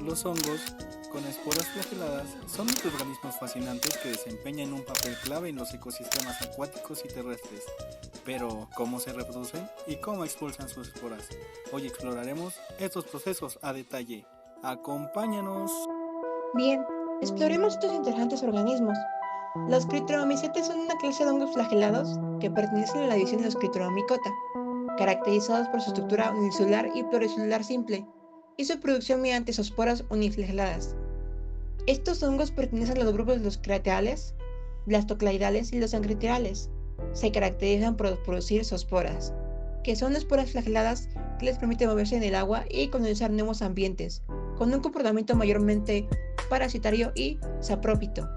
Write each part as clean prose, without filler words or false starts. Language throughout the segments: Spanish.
Los hongos con esporas flageladas son microorganismos fascinantes que desempeñan un papel clave en los ecosistemas acuáticos y terrestres. Pero, ¿cómo se reproducen y cómo expulsan sus esporas? Hoy exploraremos estos procesos a detalle. ¡Acompáñanos! Bien, exploremos estos interesantes organismos. Los Clitoromycetes son una clase de hongos flagelados que pertenecen a la división de los Clitoromycota, caracterizados por su estructura unicelular y pluricelular simple, y su producción mediante zoosporas uniflageladas. Estos hongos pertenecen a los grupos de los craterales, blastoclaidales y los ancriterales. Se caracterizan por producir zoosporas, que son esporas flageladas que les permiten moverse en el agua y colonizar nuevos ambientes, con un comportamiento mayormente parasitario y saprófito.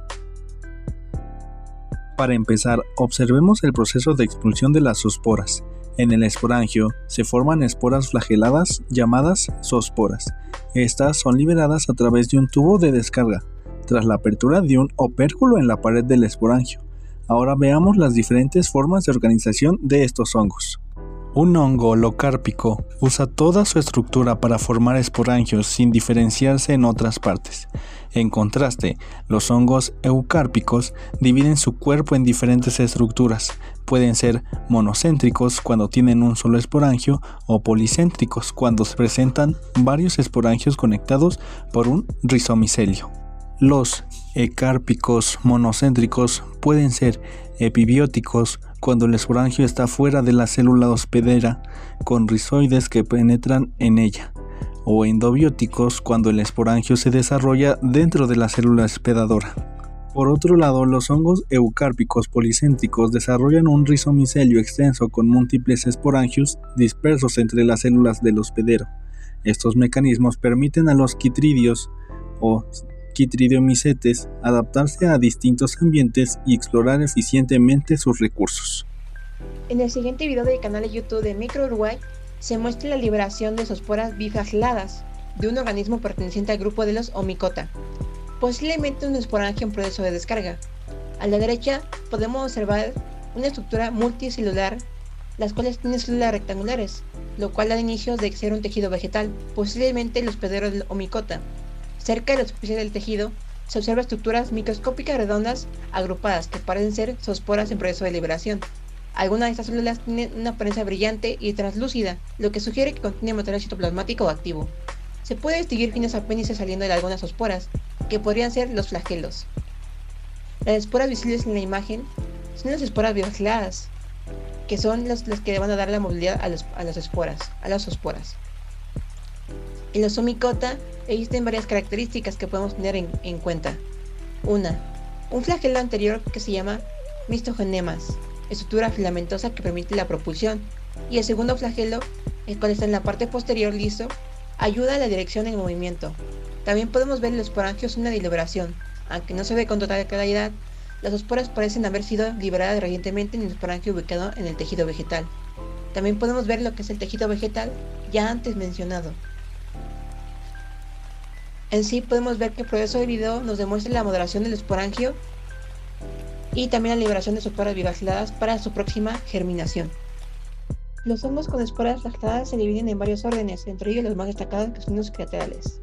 Para empezar, observemos el proceso de expulsión de las zoosporas. En el esporangio se forman esporas flageladas llamadas zoosporas. Estas son liberadas a través de un tubo de descarga, tras la apertura de un opérculo en la pared del esporangio. Ahora veamos las diferentes formas de organización de estos hongos. Un hongo holocárpico usa toda su estructura para formar esporangios sin diferenciarse en otras partes. En contraste, los hongos eucárpicos dividen su cuerpo en diferentes estructuras. Pueden ser monocéntricos cuando tienen un solo esporangio o policéntricos cuando se presentan varios esporangios conectados por un rizomicelio. Los ecárpicos monocéntricos pueden ser epibióticos cuando el esporangio está fuera de la célula hospedera con rizoides que penetran en ella, o endobióticos cuando el esporangio se desarrolla dentro de la célula hospedadora. Por otro lado, los hongos eucárpicos policéntricos desarrollan un rizomicelio extenso con múltiples esporangios dispersos entre las células del hospedero. Estos mecanismos permiten a los quitrídeos o Chytridiomycetes adaptarse a distintos ambientes y explorar eficientemente sus recursos. En el siguiente video del canal de YouTube de Micro Uruguay se muestra la liberación de zoosporas biflageladas de un organismo perteneciente al grupo de los Omicota, posiblemente un esporangio en proceso de descarga. A la derecha podemos observar una estructura multicelular, las cuales tienen células rectangulares, lo cual da inicio de ser un tejido vegetal, posiblemente el hospedero del Omicota. Cerca de la superficie del tejido se observan estructuras microscópicas redondas agrupadas que parecen ser zoosporas en proceso de liberación. Algunas de estas células tienen una apariencia brillante y translúcida, lo que sugiere que contienen material citoplasmático activo. Se puede distinguir finos apéndices saliendo de algunas zoosporas, que podrían ser los flagelos. Las esporas visibles en la imagen son las esporas biflageladas, que son las que van a dar la movilidad a las zoosporas. En los Omicota existen varias características que podemos tener en cuenta. Un flagelo anterior que se llama mistogenemas, estructura filamentosa que permite la propulsión, y el segundo flagelo, el cual está en la parte posterior liso, ayuda a la dirección en el movimiento. También podemos ver en los esporangios una deliberación, aunque no se ve con total claridad. Las esporas parecen haber sido liberadas recientemente en el esporangio ubicado en el tejido vegetal. También podemos ver lo que es el tejido vegetal ya antes mencionado. En sí podemos ver que el proceso del video nos demuestra la moderación del esporangio y también la liberación de esporas biflageladas para su próxima germinación. Los hongos con esporas flageladas se dividen en varios órdenes, entre ellos los más destacados que son los craterales.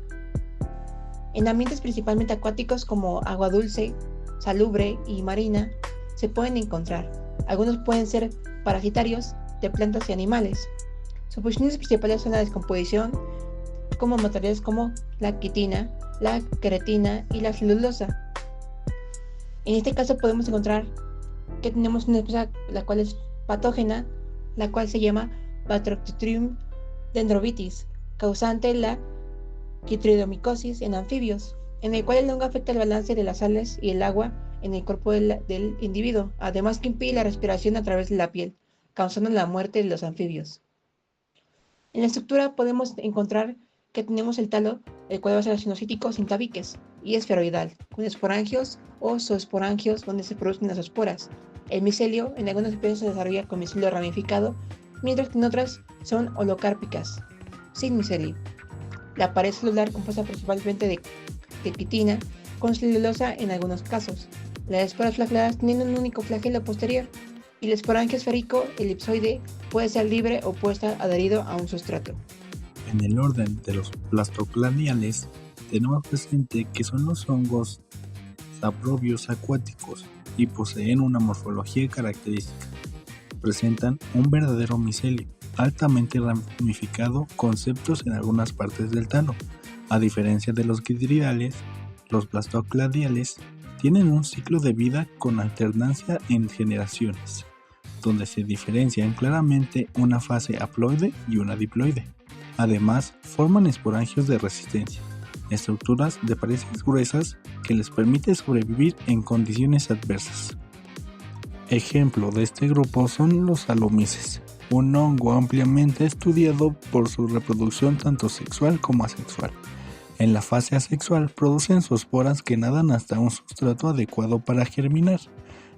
En ambientes principalmente acuáticos como agua dulce, salubre y marina se pueden encontrar. Algunos pueden ser parasitarios de plantas y animales. Sus funciones principales son la descomposición como materiales como la quitina, la queratina y la celulosa. En este caso podemos encontrar que tenemos una especie la cual es patógena, la cual se llama Bacterostridium dendrobitis, causante la chytridiomycosis en anfibios, en el cual el hongo afecta el balance de las sales y el agua en el cuerpo del individuo, además que impide la respiración a través de la piel, causando la muerte de los anfibios. En la estructura podemos encontrar que tenemos el talo, el cual va a ser acinocítico sin tabiques, y esferoidal, con esporangios o zoosporangios donde se producen las esporas. El micelio en algunas especies se desarrolla con micelio ramificado, mientras que en otras son holocárpicas, sin micelio. La pared celular compuesta principalmente de quitina, con celulosa en algunos casos. Las esporas flageladas tienen un único flagelo posterior, y el esporangio esférico elipsoide puede ser libre o puede estar adherido a un sustrato. En el orden de los blastocladiales tenemos presente que son los hongos saprobios acuáticos y poseen una morfología característica. Presentan un verdadero micelio, altamente ramificado con septos en algunas partes del talo. A diferencia de los quitridales, los blastocladiales tienen un ciclo de vida con alternancia en generaciones, donde se diferencian claramente una fase haploide y una diploide. Además, forman esporangios de resistencia, estructuras de paredes gruesas que les permite sobrevivir en condiciones adversas. Ejemplo de este grupo son los Saccharomyces, un hongo ampliamente estudiado por su reproducción tanto sexual como asexual. En la fase asexual producen zoosporas que nadan hasta un sustrato adecuado para germinar.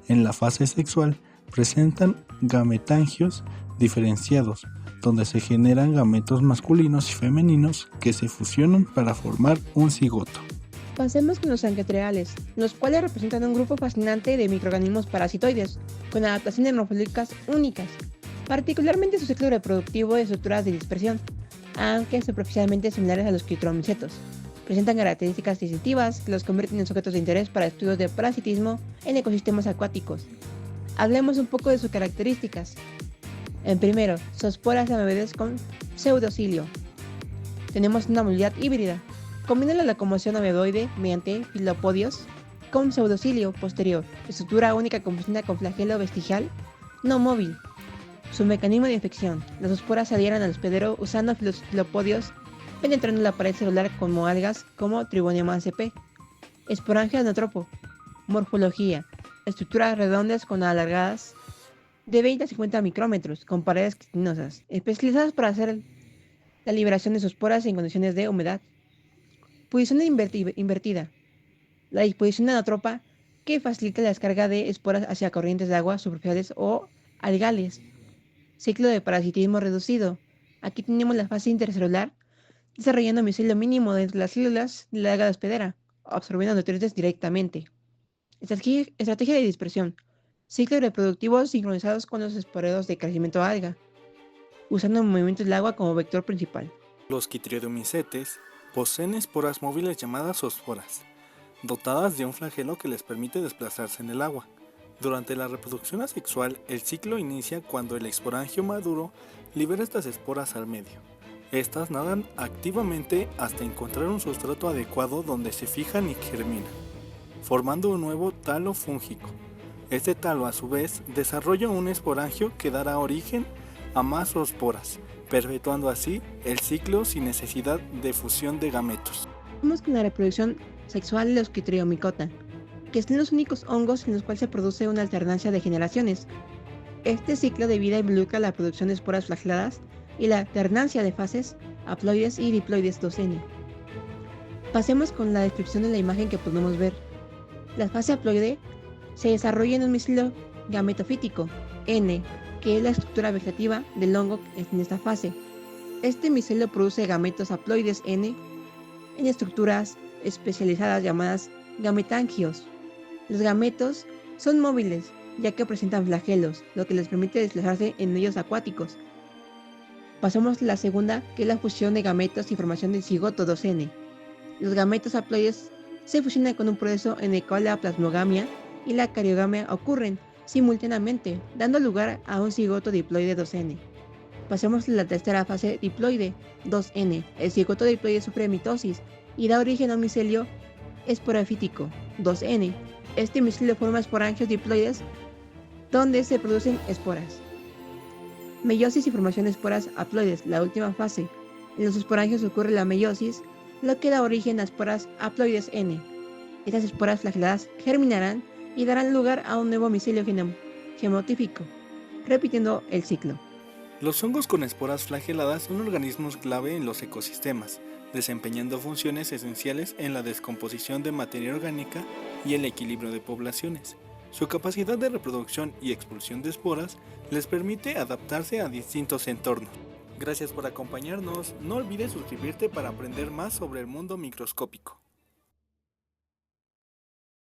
En la fase sexual presentan gametangios diferenciados, donde se generan gametos masculinos y femeninos que se fusionan para formar un cigoto. Pasemos con los anquetreales, los cuales representan un grupo fascinante de microorganismos parasitoides, con adaptaciones morfológicas únicas, particularmente su ciclo reproductivo y estructuras de dispersión, aunque superficialmente similares a los quitromicetos. Presentan características distintivas que los convierten en sujetos de interés para estudios de parasitismo en ecosistemas acuáticos. Hablemos un poco de sus características. En primero, zoosporas amoeboides con pseudocilio. Tenemos una movilidad híbrida. Combina la locomoción amoeboide mediante filopodios con pseudocilio posterior, estructura única compuesta con flagelo vestigial no móvil. Su mecanismo de infección. Las esporas se adhieren al hospedero usando los filopodios penetrando la pared celular como algas como Tribonium acp. Esporangio anotropo. Morfología. Estructuras redondas con alargadas de 20 a 50 micrómetros con paredes quitinosas, especializadas para hacer la liberación de sus esporas en condiciones de humedad. Posición invertida. La disposición anotropa que facilita la descarga de esporas hacia corrientes de agua superficiales o algales. Ciclo de parasitismo reducido. Aquí tenemos la fase intercelular, desarrollando micelio mínimo dentro de las células de la alga hospedera, absorbiendo nutrientes directamente. Estrategia de dispersión. Ciclos reproductivos sincronizados con los esporedos de crecimiento alga, usando el movimiento del agua como vector principal. Los quitridiomicetes poseen esporas móviles llamadas zoosporas, dotadas de un flagelo que les permite desplazarse en el agua. Durante la reproducción asexual, el ciclo inicia cuando el esporangio maduro libera estas esporas al medio. Estas nadan activamente hasta encontrar un sustrato adecuado donde se fijan y germinan, formando un nuevo talo fúngico. Este talo, a su vez, desarrolla un esporangio que dará origen a más zoosporas, perpetuando así el ciclo sin necesidad de fusión de gametos. Vamos con la reproducción sexual de los Chytriomycota, que son los únicos hongos en los cuales se produce una alternancia de generaciones. Este ciclo de vida involucra la producción de esporas flageladas y la alternancia de fases haploides y diploides 2N. Pasemos con la descripción de la imagen que podemos ver. La fase haploide se desarrolla en un micelio gametofítico, N, que es la estructura vegetativa del hongo en esta fase. Este micelio produce gametos haploides N en estructuras especializadas llamadas gametangios. Los gametos son móviles, ya que presentan flagelos, lo que les permite desplazarse en medios acuáticos. Pasamos a la segunda, que es la fusión de gametos y formación del cigoto 2N. Los gametos haploides se fusionan con un proceso en el cual la plasmogamia y la cariogamia ocurren simultáneamente, dando lugar a un cigoto diploide 2N. Pasemos a la tercera fase diploide 2N. El cigoto diploide sufre mitosis y da origen a un micelio esporafítico 2N. Este micelio forma esporangios diploides donde se producen esporas. Meiosis y formación de esporas haploides, la última fase. En los esporangios ocurre la meiosis, lo que da origen a esporas haploides N. Estas esporas flageladas germinarán y darán lugar a un nuevo micelio gemotífico, repitiendo el ciclo. Los hongos con esporas flageladas son organismos clave en los ecosistemas, desempeñando funciones esenciales en la descomposición de materia orgánica y el equilibrio de poblaciones. Su capacidad de reproducción y expulsión de esporas les permite adaptarse a distintos entornos. Gracias por acompañarnos, no olvides suscribirte para aprender más sobre el mundo microscópico.